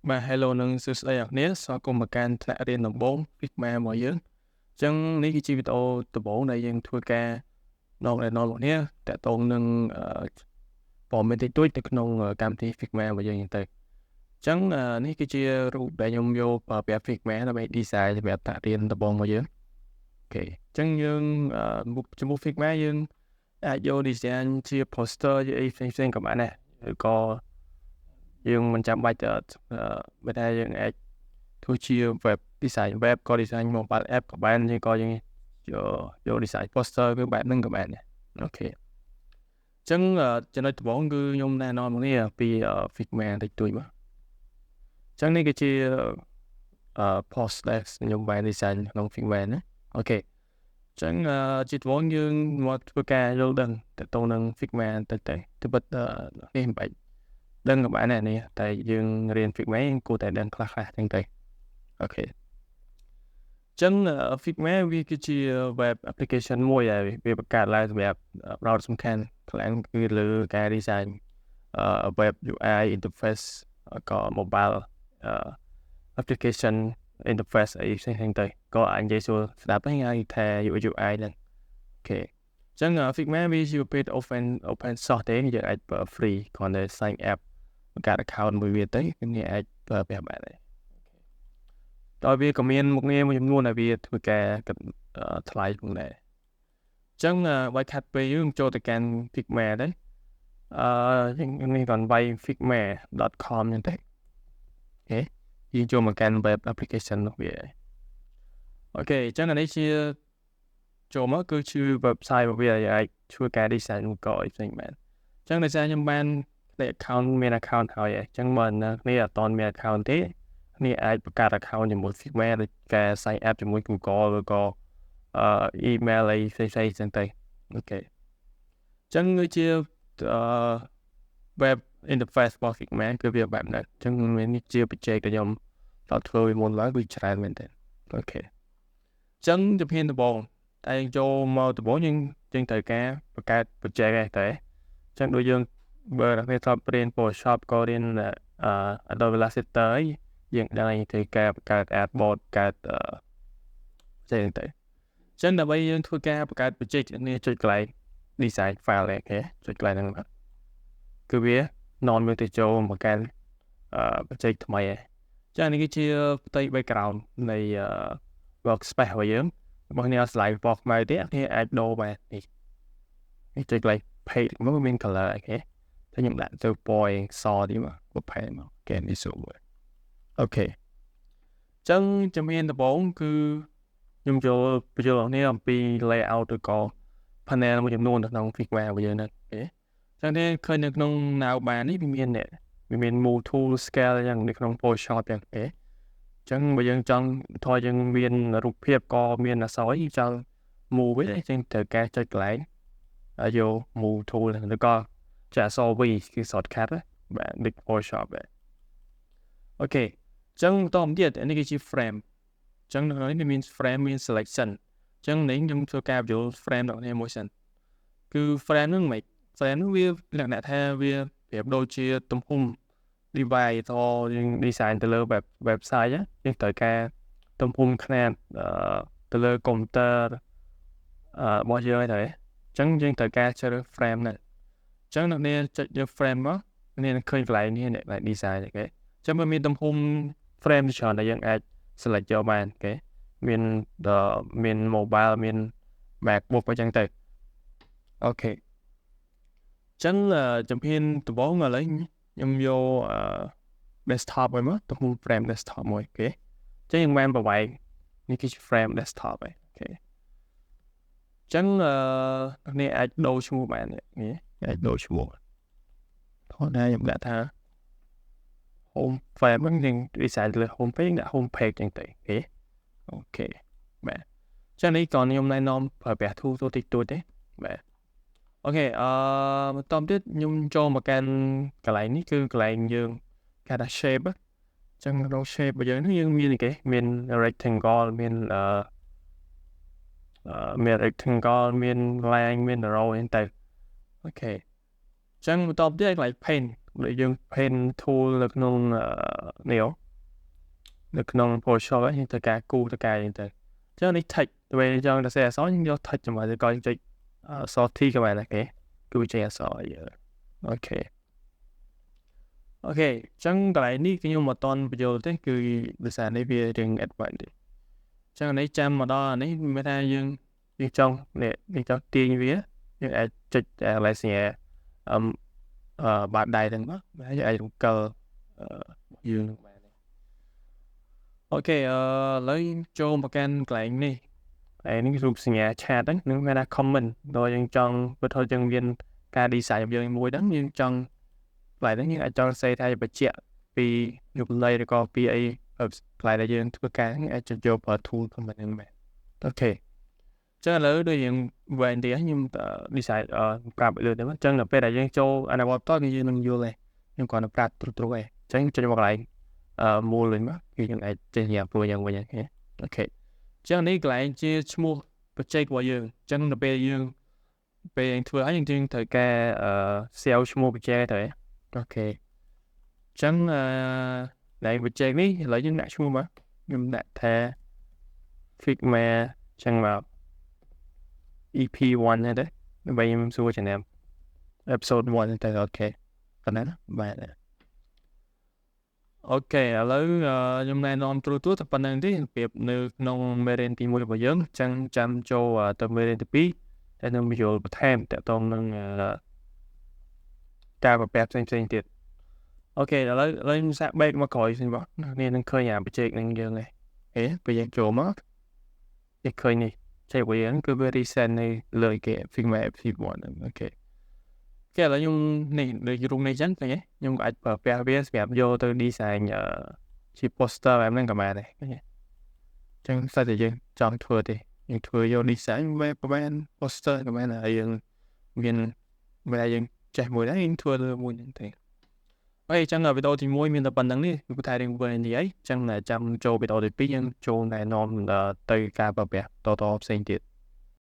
បាទ Hello និងសួស្តីអ្នកនាងស្វាគមន៍មកកាន់ថ្នាក់រៀនដំបូង Figma របស់យើងអញ្ចឹងនេះគឺជាវីដេអូដំបូងដែលយើងធ្វើការរបស់នេះតាក់ទងនឹងព័ត៌មានតិចតួចនៅក្នុងកម្មវិធី Figma របស់យើងទៅអញ្ចឹងនេះគឺជារូបដែលខ្ញុំយកប្រើប្រាស់ Figma ដើម្បី design សម្រាប់ថ្នាក់រៀនដំបូងរបស់យើងអូខេអញ្ចឹងយើងចំពោះ Figma យើងអាចយក design ជា poster ជាអីផ្សេងៗក៏បានដែរឬក៏យើងមិនចាំបាច់បើតែយើងអាចធ្វើជា web design web ក៏ design mobile app ក៏បានយើងក៏យើងយក design poster គឺបែបហ្នឹងក៏បានដែរអូខេអញ្ចឹងចំណុចដំបូងគឺខ្ញុំណែនាំនេះពី Figma តិចតួចមកអញ្ចឹងនេះគឺជាpost ដែលខ្ញុំបាន design ក្នុង Figma ណាអូខេអញ្ចឹងជាដំបូងយើងមកធ្វើការយល់ដឹងទៅទៅនឹង Figma ទៅពិតនេះមិនបាច់ដឹងក៏បានដែរនេះតែយើងរៀន Figma យើងគួរតែដឹងខ្លះៗចឹងទៅអូខេអញ្ចឹង Figma វាគឺជា web application មួយដែលវាបង្កើតឡើងសម្រាប់ប្រយោជន៍សំខាន់ខ្លាំងគឺលើការ design web UI interface ក៏ mobile application interface អីផ្សេងៗទៅក៏អាចនិយាយសួរស្ដាប់ហ្នឹងហើយថា UI ហ្នឹងអូខេអញ្ចឹង Figma វាជាប្រភេទ open source ទេយើងអាចប្រើ free គ្រាន់តែ sign up បង្កើត account មួយវាទៅគ្នាអាចប្រើប្រាស់បានដែរដោយវាក៏មានមុខងារមួយចំនួនដែលវាធ្វើការថ្លៃផងដែរអញ្ចឹងបើខាត់ពេលយើងចូលទៅកាន់ Figma ទៅនេះគាត់វាយ figma.com ហ្នឹងទៅអូខេយើងចូលមកកាន់ web application របស់វាអូខេអញ្ចឹងអានេះជាចូលមកគឺជា website របស់វាអាចជួយការ design ឧបករណ៍ផ្សេងបានអញ្ចឹងដោយសារខ្ញុំបានaccount មាន account ហើយអញ្ចឹងបើគ្នាអត់ទាន់មាន account ទេគ្នាអាចបង្កើត account ជាមួយ Figma ឬការ sign up ជាមួយ Google ឬក៏email អីផ្សេងៗចឹងទៅអូខេអញ្ចឹងគឺជា web interface របស់ Figma គឺវាបែបហ្នឹងអញ្ចឹងមាននេះជាបច្ចេកដែលខ្ញុំតធ្វើពីមុនឡើងវាច្រើនមែនទេអូខេអញ្ចឹងជំហានដំបូងតែចូលមកដំបូងយើងត្រូវការបង្កើតបច្ចេកទេអញ្ចឹងដូចយើងបើអ្នកធ្លាប់រៀន Photoshop ក៏រៀនAdobe Illustrator អីយើងដឹងឲ្យធ្វើការបង្កើត artboard កើតផ្សេងទៅអញ្ចឹងដើម្បីយើងធ្វើការបង្កើតបច្ចេកនេះចុចកន្លែង design file អូខេចុចកន្លែងហ្នឹងគឺវានាំយើងទៅចូលមកកាន់បច្ចេកថ្មីហើយអញ្ចឹងនេះគឺជាផ្ទៃ background នៃworkspace របស់យើងរបស់នេះ slide របស់ខ្មែរទេគេអាចដូរបាននេះចុចកន្លែង page មកមាន color អូខេតែខ្ញុំដាក់ទៅពណ៌សទីមកប្រផេមកគេនេះសួរមួយអូខេអញ្ចឹងជំហានដំបូងគឺខ្ញុំចូលបញ្ចូលនេះអំពី layout ឬក៏ panel មួយចំនួននៅក្នុង Figma របស់យើងហ្នឹងអូខេអញ្ចឹងនេះឃើញនៅក្នុង now bar នេះវាមាន move tool scale យ៉ាងនៅក្នុង Photoshop យ៉ាងអូខេអញ្ចឹងបើយើងចង់ថយយើងមានរូបភាពក៏មានអក្សរយើងចង់ move វិញអញ្ចឹងត្រូវការចុចកន្លែងយក move tool ឬក៏ចាអក្សរ V គឺ shortcut បាទដូច Photoshop ដែរអូខេអញ្ចឹងបន្តមកទៀតនេះគឺជា frame អញ្ចឹងនៅនេះមាន frame មាន selection អញ្ចឹងនេះខ្ញុំធ្វើការបញ្ចូល frame ដល់នេះមួយសិនគឺ frame ហ្នឹងមិន frame ហ្នឹងវាលក្ខណៈថាវាប្រៀបដូចជាទំហំ device តយើង design ទៅលើ website យើងត្រូវការទំហំຂະຫນាតទៅលើ computer របស់យើងហើយអញ្ចឹងយើងត្រូវការជ្រើស frame ហ្នឹងអញ្ចឹងអ្នកនាងចុចយក frame មកអ្នកនាងឃើញកន្លែងនេះកន្លែង design អូខេអញ្ចឹងវាមានទំហំ frame ច្រើនដែលយើងអាច select យកបានអូខេមាន mobile មាន MacBook អញ្ចឹងទៅអូខេអញ្ចឹងជំហានដំបូងឥឡូវខ្ញុំយក desktop មួយមកទំហំ frame desktop មួយអូខេអញ្ចឹងយើងបានប្រវែងនេះគឺជា frame desktop ហើយអូខេអញ្ចឹងនេះអាចដូរឈ្មោះបាននេះអាចដូរឈ្មោះធម្មតាខ្ញុំដាក់ថា home frame ហ្នឹងយើង design លើ home page ដាក់ home page អញ្ចឹងទៅអូខេបាទអញ្ចឹងនេះក៏ខ្ញុំណែនាំប្រើប្រាស់ tool តិចតួចទេបាទអូខេបន្តទៀតខ្ញុំចូលមកកាន់កន្លែងនេះគឺកន្លែងយើងគេថា shape អញ្ចឹងក្នុង shape របស់យើងនេះយើងមានមាន rectangle មានrectangle មាន line មាន arrow អញ្ចឹងទៅអូខេអញ្ចឹងបន្តទៀតកន្លែង để dương pen tool được nông nhiều được nông Photoshop ấy tất cả cu tất cả như thế cho nên thạch về cho nó sẽ xóa những thạch mà sẽ coi cái sorti các bạn là cái cứ chơi xóa ok ok chẳng cái này cái nhưng mà toàn bây giờ thế cứ bây giờ này về trường advanced chẳng này chăm mà đó này mới ra dương dương trong để cho tiền vía nhưng ai chụp lại sẽ bạn đại đừng mất để ai dùng cờ dương ok lấy cho một cái lệnh này những cái sẽ chat đấy nếu mà đã comment rồi dân trong với thôi dân viên ca đi xài dân mùi đắng nhưng trong lại đến những ai cho xây thay bật chẹt vì nhục lây được có PA lại là dân thuộc cái những ai cho job ở tool của mình ok cho nên là đối hiện về thì nhưng đi xài prap được đấy chân là bây giờ dân cho anh em to như dân vô này nhưng còn là prap trụ này tránh cho một lại mua lên mất khi những ai trên nhà vừa nhận về nhận ok chẳng này lại chia mua bật check vào dương chẳng là bây dương bây giờ thưa những chương thời ca sale mua bật check thôi ok chẳng lại bật check ní lấy những đại mua mà nhưng đại thẻ Figma chẳng vào EP01 này đấy bây giờ em xua cho em EP01 này ok còn đấy bài này ok lấy hôm nay non trôi tuốt phần này thì việc nữ non meren tìm mua bao giờ chẳng chăm cho từ meren từ pi để nó bây giờ thêm để tông nâng cao và bẹp xanh tiệt ok lấy sạc bếp mà coi xin bảo nên nâng khơi nhà bị chết nâng giờ này bây giờ chỗ mất để khơi này chạy quay án cứ về đi xem này lời kể phim mẹ phim bọn ok cái là nhung này được dùng này chẳng nhé nhưng anh ở PBS đẹp vô tôi đi xài nhờ chỉ poster em lên cả mà này chẳng sao thì chứ chọn thừa thì nhưng thừa vô đi xài về comment poster cả mà là viên về dân chạy mùi đấy thừa được mùi những thế vậy chẳng là video thì mùi mình tập bản năng đi có thể đừng về gì ấy chẳng là chăm cho video thì biết nhưng cho này non là từ cả bờ bè to xanh tiệt